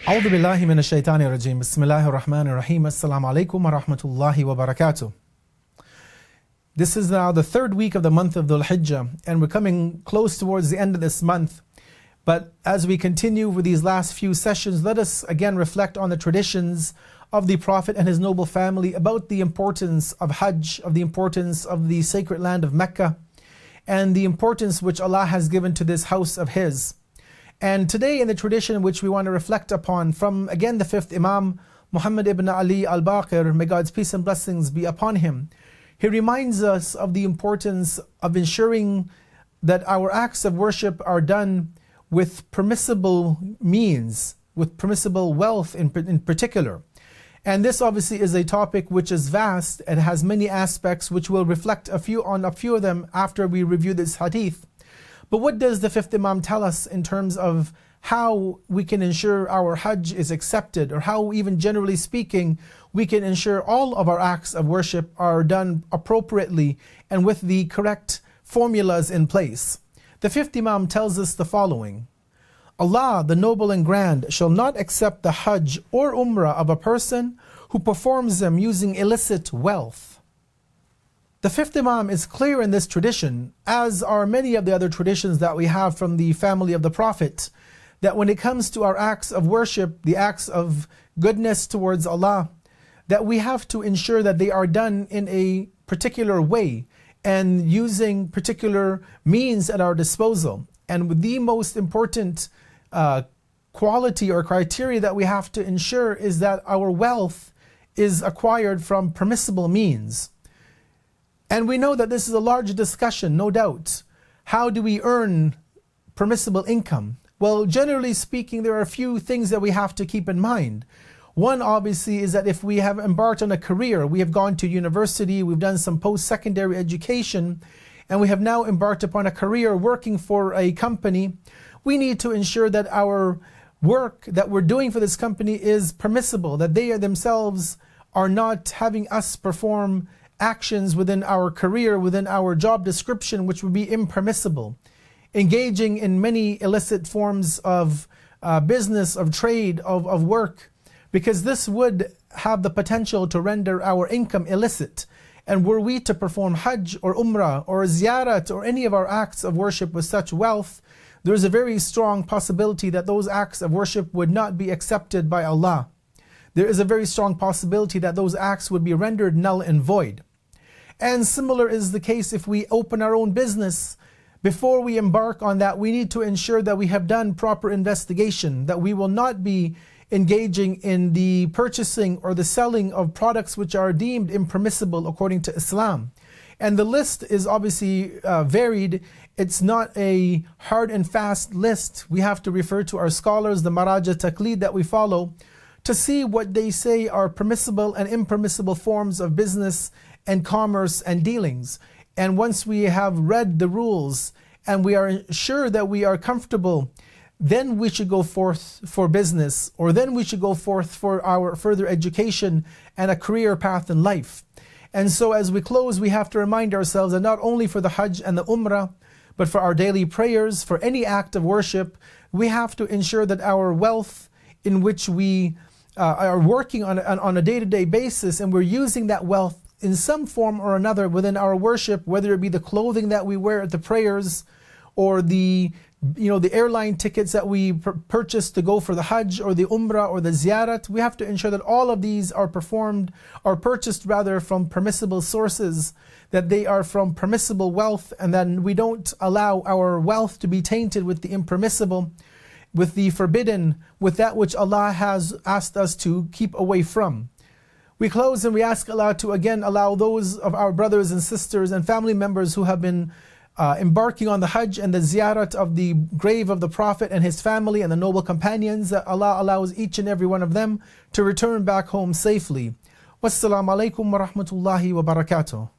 أعوذ بالله من الشيطان الرجيم. بسم الله الرحمن الرحيم. Assalamu alaikum wa rahmatullahi wa barakatuh. This is now the third week of the month of Dhul Hijjah, and we're coming close towards the end of this month. But as we continue with these last few sessions, let us again reflect on the traditions of the Prophet and his noble family about the importance of Hajj, of the importance of the sacred land of Mecca, and the importance which Allah has given to this house of His. And today, in the tradition which we want to reflect upon from again the fifth Imam, Muhammad ibn Ali al-Baqir, may God's peace and blessings be upon him, he reminds us of the importance of ensuring that our acts of worship are done with permissible means, with permissible wealth in particular. And this obviously is a topic which is vast and has many aspects, which we'll reflect on a few of them after we review this hadith. But what does the fifth Imam tell us in terms of how we can ensure our Hajj is accepted, or how, even generally speaking, we can ensure all of our acts of worship are done appropriately and with the correct formulas in place? The fifth Imam tells us the following: Allah, the Noble and Grand, shall not accept the Hajj or Umrah of a person who performs them using illicit wealth. The fifth Imam is clear in this tradition, as are many of the other traditions that we have from the family of the Prophet, that when it comes to our acts of worship, the acts of goodness towards Allah, that we have to ensure that they are done in a particular way and using particular means at our disposal. And the most important quality or criteria that we have to ensure is that our wealth is acquired from permissible means. And we know that this is a large discussion, no doubt. How do we earn permissible income? Well, generally speaking, there are a few things that we have to keep in mind. One, obviously, is that if we have embarked on a career, we have gone to university, we've done some post-secondary education, and we have now embarked upon a career working for a company, we need to ensure that our work that we're doing for this company is permissible, that they themselves are not having us perform actions within our career, within our job description, which would be impermissible. Engaging in many illicit forms of business, of trade, of work, because this would have the potential to render our income illicit. And were we to perform Hajj or Umrah or Ziyarat or any of our acts of worship with such wealth, there is a very strong possibility that those acts of worship would not be accepted by Allah. There is a very strong possibility that those acts would be rendered null and void. And similar is the case if we open our own business. Before we embark on that, we need to ensure that we have done proper investigation, that we will not be engaging in the purchasing or the selling of products which are deemed impermissible according to Islam. And the list is obviously varied. It's not a hard and fast list. We have to refer to our scholars, the Maraja Taqlid that we follow, to see what they say are permissible and impermissible forms of business and commerce and dealings. And once we have read the rules and we are sure that we are comfortable, then we should go forth for business, or then we should go forth for our further education and a career path in life. And so as we close, we have to remind ourselves that not only for the Hajj and the Umrah, but for our daily prayers, for any act of worship, we have to ensure that our wealth in which we are working on a day-to-day basis, and we're using that wealth in some form or another within our worship, whether it be the clothing that we wear at the prayers, or the airline tickets that we purchase to go for the Hajj or the Umrah or the Ziyarat. We have to ensure that all of these are purchased from permissible sources, that they are from permissible wealth, and then we don't allow our wealth to be tainted with the impermissible, with the forbidden, with that which Allah has asked us to keep away from. We close and we ask Allah to again allow those of our brothers and sisters and family members who have been embarking on the Hajj and the Ziyarat of the grave of the Prophet and his family and the noble companions, that Allah allows each and every one of them to return back home safely. Wassalamu alaikum wa rahmatullahi wa barakatuh.